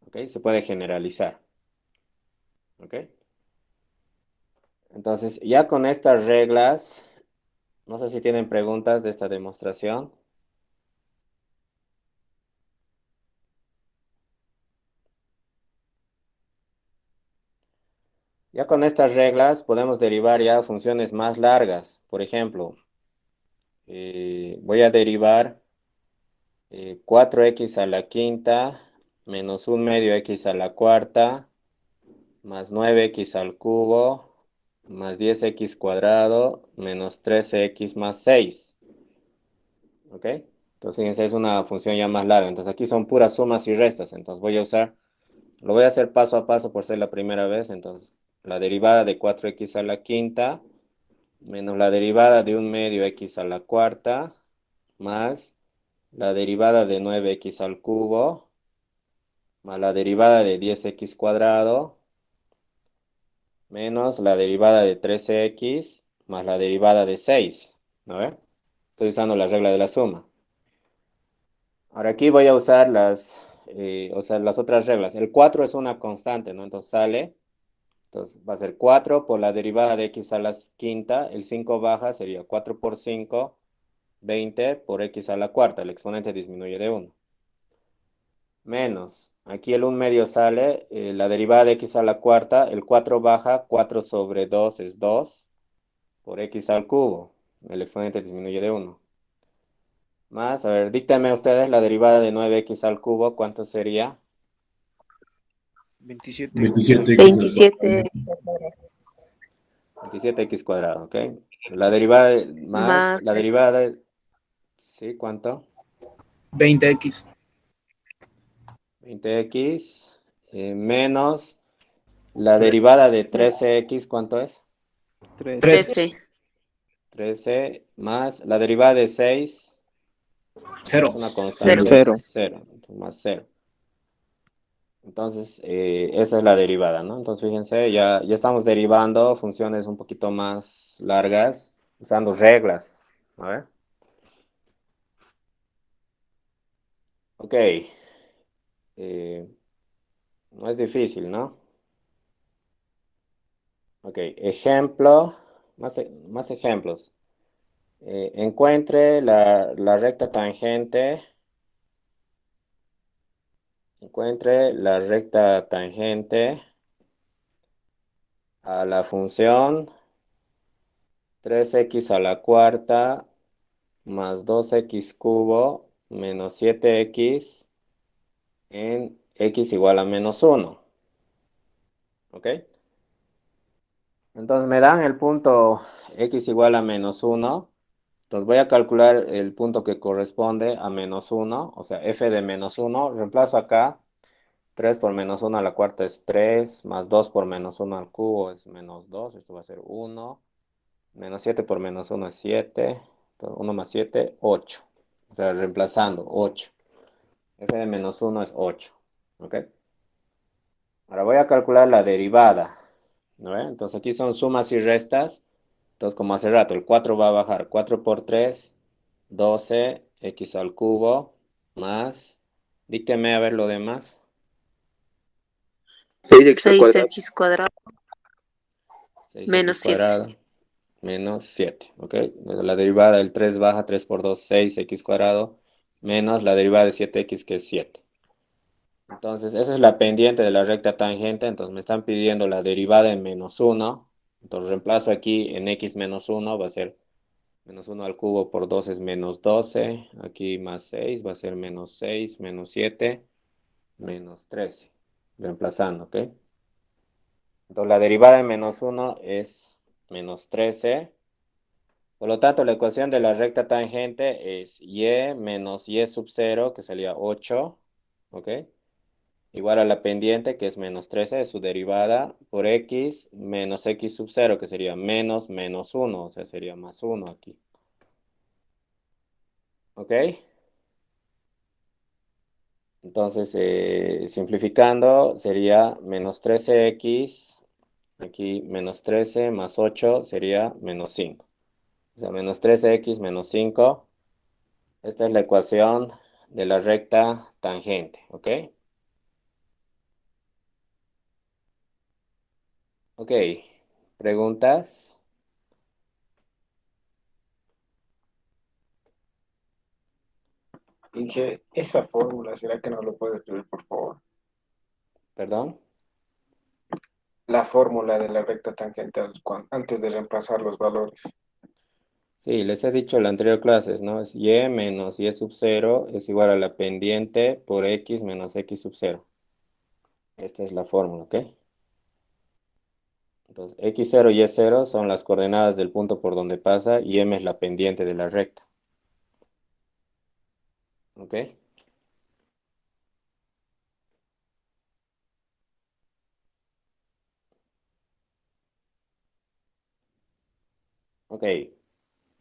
¿ok? Se puede generalizar, ¿ok? Entonces, ya con estas reglas, no sé si tienen preguntas de esta demostración. Ya con estas reglas podemos derivar ya funciones más largas. Por ejemplo, voy a derivar 4x a la quinta menos 1 medio x a la cuarta más 9x al cubo más 10x cuadrado menos 13x más 6. ¿Ok? Entonces, fíjense, es una función ya más larga. Entonces, aquí son puras sumas y restas. Entonces, lo voy a hacer paso a paso por ser la primera vez. Entonces, la derivada de 4x a la quinta menos la derivada de 1 medio x a la cuarta, más la derivada de 9x al cubo, más la derivada de 10x cuadrado, menos la derivada de 13x, más la derivada de 6. ¿No ve? Estoy usando la regla de la suma. Ahora aquí voy a usar las otras reglas. El 4 es una constante, ¿no? Entonces sale, entonces va a ser 4 por la derivada de x a la quinta, el 5 baja, sería 4 por 5, 20 por x a la cuarta, el exponente disminuye de 1. Menos, aquí el 1 medio sale, la derivada de x a la cuarta, el 4 baja, 4 sobre 2 es 2 por x al cubo, el exponente disminuye de 1. Más, a ver, díctenme ustedes la derivada de 9x al cubo, ¿cuánto sería? 27. 27x. 27 27x cuadrado, ¿ok? La derivada más más la derivada de... ¿Sí? ¿Cuánto? 20x. 20x menos la derivada de 13x, ¿cuánto es? 3. 13. 13. 13 más la derivada de 6 es 0. una Cero. constante, Cero. es 0, más 0. Entonces, esa es la derivada, ¿no? Entonces, fíjense, ya estamos derivando funciones un poquito más largas usando reglas. A ver. Ok. No es difícil, ¿no? Ok, ejemplo, más ejemplos. Encuentre la recta tangente. Encuentre la recta tangente a la función 3x a la cuarta más 2x cubo menos 7x en x igual a menos 1. ¿Ok? Entonces me dan el punto x igual a menos 1. Entonces voy a calcular el punto que corresponde a menos 1, o sea, f de menos 1. Reemplazo acá. 3 por menos 1 a la cuarta es 3, más 2 por menos 1 al cubo es menos 2, esto va a ser 1. Menos 7 por menos 1 es 7. 1 más 7, 8. O sea, reemplazando, 8. F de menos 1 es 8. ¿Ok? Ahora voy a calcular la derivada. ¿No ve? Entonces aquí son sumas y restas. Entonces, como hace rato, el 4 va a bajar. 4 por 3, 12, x al cubo, más. Dícteme a ver lo demás. 6x al cuadrado. 6x cuadrado 6x menos 7. cuadrado menos 7. ¿Ok? La derivada del 3 baja. 3 por 2, 6x cuadrado. Menos la derivada de 7x, que es 7. Entonces, esa es la pendiente de la recta tangente. Entonces, me están pidiendo la derivada en menos 1. Entonces, reemplazo aquí en x menos 1. Va a ser menos 1 al cubo por 2 es menos 12. Aquí más 6 va a ser menos 6, menos 7, menos 13. Reemplazando, ¿ok? Entonces, la derivada en menos 1 es menos 13. Por lo tanto, la ecuación de la recta tangente es y menos y sub 0, que salía 8. ¿Ok? Igual a la pendiente, que es menos 13, es su derivada, por x menos x sub 0, que sería menos menos 1, o sea, sería más 1 aquí. ¿Ok? Entonces, simplificando, sería menos 13x, aquí menos 13 más 8 sería menos 5. O sea, menos 13x menos 5. Esta es la ecuación de la recta tangente. ¿Ok? Ok. ¿Preguntas? Dije, esa fórmula, ¿será que nos lo puedes escribir, por favor? ¿Perdón? La fórmula de la recta tangente antes de reemplazar los valores. Sí, les he dicho en la anterior clase, ¿no? Es y menos y sub 0 es igual a la pendiente por x menos x sub 0. Esta es la fórmula, ¿ok? Entonces, x0 y y0 son las coordenadas del punto por donde pasa y m es la pendiente de la recta. ¿Ok? Ok.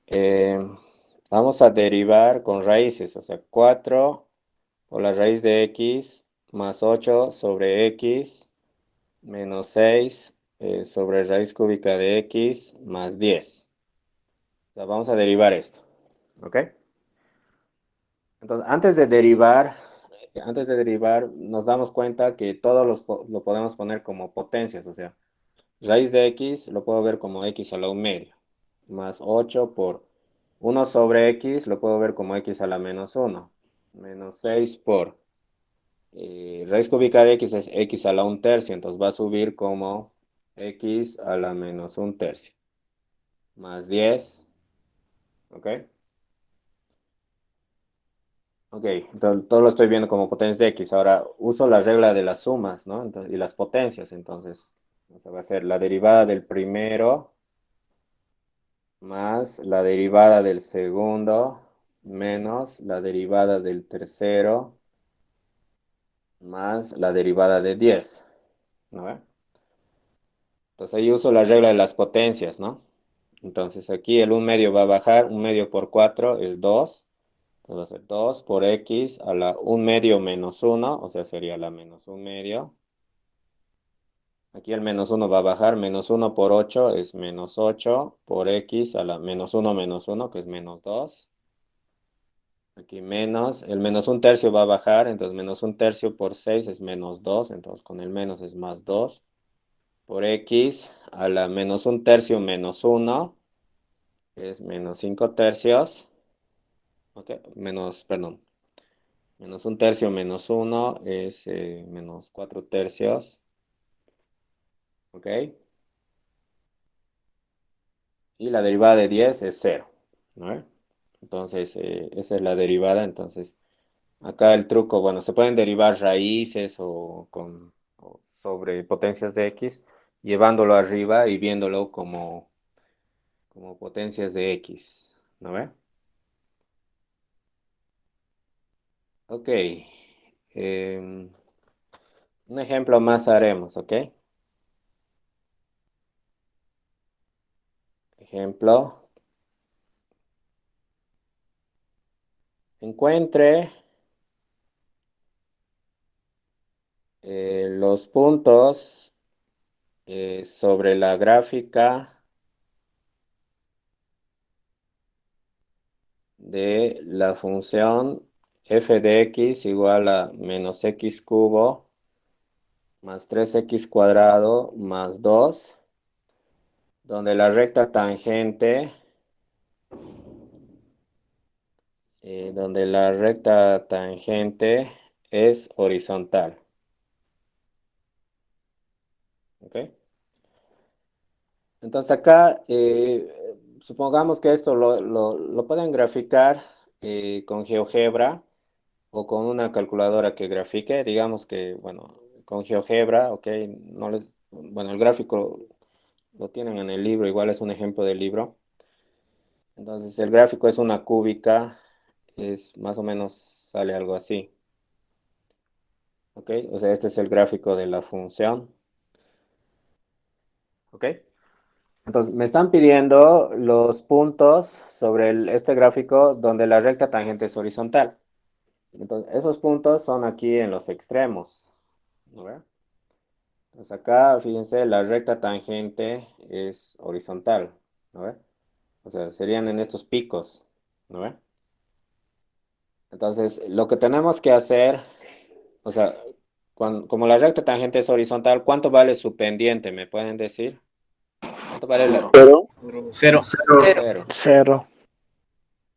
Eh, Vamos a derivar con raíces, o sea, 4 por la raíz de x más 8 sobre x menos 6 sobre raíz cúbica de x más 10. O sea, vamos a derivar esto. ¿Ok? Entonces, antes de derivar, nos damos cuenta que todo lo podemos poner como potencias. O sea, raíz de x lo puedo ver como x a la 1 medio. Más 8 por 1 sobre x lo puedo ver como x a la menos 1. Menos 6 por raíz cúbica de x es x a la 1 tercio. Entonces va a subir como x a la menos 1 tercio. Más 10. ¿Ok? Ok, entonces todo lo estoy viendo como potencias de x. Ahora uso la regla de las sumas, ¿no? Entonces, y las potencias. Entonces, o sea, va a ser la derivada del primero más la derivada del segundo menos la derivada del tercero más la derivada de 10. ¿No? Entonces ahí uso la regla de las potencias, ¿no? Entonces aquí el 1 medio va a bajar, 1 medio por 4 es 2. Entonces va a ser 2 por x a la 1 medio menos 1, o sea, sería la menos 1 medio. Aquí el menos 1 va a bajar, menos 1 por 8 es menos 8 por x a la menos 1 menos 1, que es menos 2. Aquí menos, el menos un tercio va a bajar, entonces menos un tercio por 6 es menos 2, entonces con el menos es más 2. Por x a la menos un tercio menos 1 es menos 5 tercios. Ok, perdón, menos un tercio menos 1 es menos 4 tercios. Ok. Y la derivada de 10 es 0. ¿No? Entonces, esa es la derivada. Entonces, acá el truco, bueno, se pueden derivar raíces o sobre potencias de x, llevándolo arriba y viéndolo como potencias de x. ¿No ve? Ok. Un ejemplo más haremos, ¿ok? Ejemplo. Encuentre los puntos sobre la gráfica de la función f de x igual a menos x cubo más 3x cuadrado más 2, donde la recta tangente, es horizontal. ¿Ok? Entonces acá, supongamos que esto lo pueden graficar con GeoGebra o con una calculadora que grafique. Digamos que, bueno, con GeoGebra, ok, bueno, el gráfico lo tienen en el libro, igual es un ejemplo del libro. Entonces el gráfico es una cúbica, es más o menos sale algo así. Ok, o sea, este es el gráfico de la función. Ok. Entonces, me están pidiendo los puntos sobre este gráfico donde la recta tangente es horizontal. Entonces, esos puntos son aquí en los extremos. ¿No ve? Entonces, acá, fíjense, la recta tangente es horizontal. ¿No ve? O sea, serían en estos picos. ¿No ve? Entonces, lo que tenemos que hacer, o sea, como la recta tangente es horizontal, ¿cuánto vale su pendiente? ¿Me pueden decir? ¿Cuánto vale la? Cero. Cero. Cero. Cero.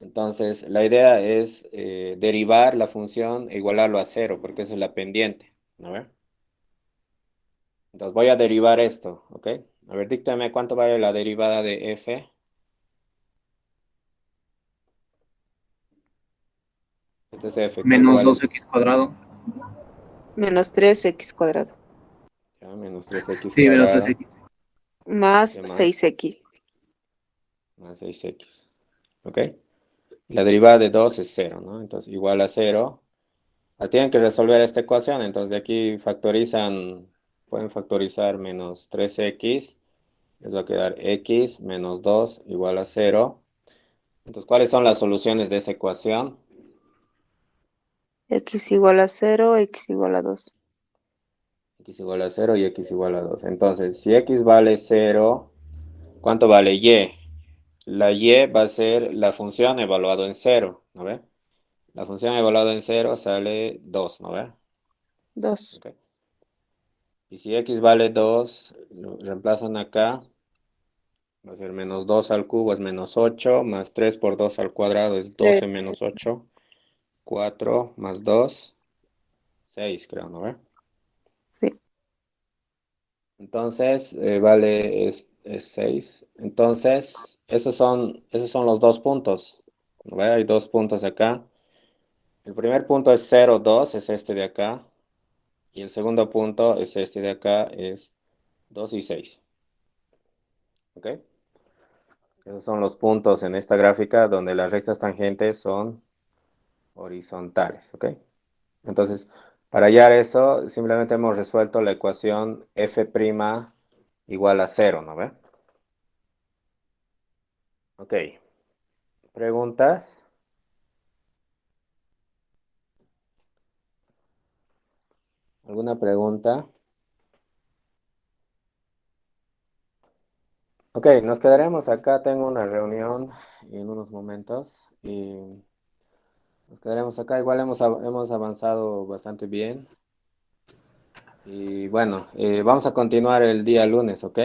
Entonces, la idea es derivar la función e igualarlo a cero, porque esa es la pendiente. ¿No ve? Entonces, voy a derivar esto, ¿ok? A ver, díctame cuánto vale la derivada de f. Este es f, ¿cuánto Menos vale? 2x cuadrado. Menos 3x cuadrado. Ya, menos 3x Sí, menos cuadrado. 3x. Más ¿Qué más? 6x. Más 6x. ¿Ok? La derivada de 2 es 0, ¿no? Entonces, igual a 0. Tienen que resolver esta ecuación, entonces de aquí pueden factorizar menos 3x, les va a quedar x menos 2 igual a 0. Entonces, ¿cuáles son las soluciones de esa ecuación? X igual a 0, x igual a 2. X igual a 0 y x igual a 2. Entonces, si x vale 0, ¿cuánto vale y? La y va a ser la función evaluado en 0, ¿no ve? La función evaluada en 0 sale 2, ¿no ve? 2. Ok. Y si x vale 2, lo reemplazan acá. Va a ser menos 2 al cubo es menos 8, más 3 por 2 al cuadrado es 12 menos 8, 4 más 2, 6 creo, ¿no ve? Sí. Entonces, es 6. Entonces, esos son los dos puntos. ¿No ve? Hay dos puntos acá. El primer punto es 0, 2, es este de acá. Y el segundo punto es este de acá, es 2 y 6. ¿Ok? Esos son los puntos en esta gráfica donde las rectas tangentes son horizontales. ¿Ok? Entonces, para hallar eso, simplemente hemos resuelto la ecuación f' igual a 0, ¿no ve? Ok. ¿Preguntas? ¿Alguna pregunta? Ok, nos quedaremos acá. Tengo una reunión en unos momentos. Y Nos quedaremos acá. Igual hemos avanzado bastante bien. Y bueno, vamos a continuar el día lunes, ¿ok?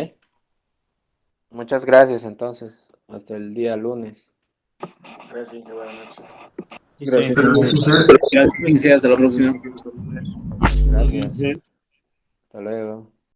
Muchas gracias entonces. Hasta el día lunes. Gracias, Inge, buenas noches. Gracias. Gracias, Inge. Hasta la próxima. Gracias. Hasta luego.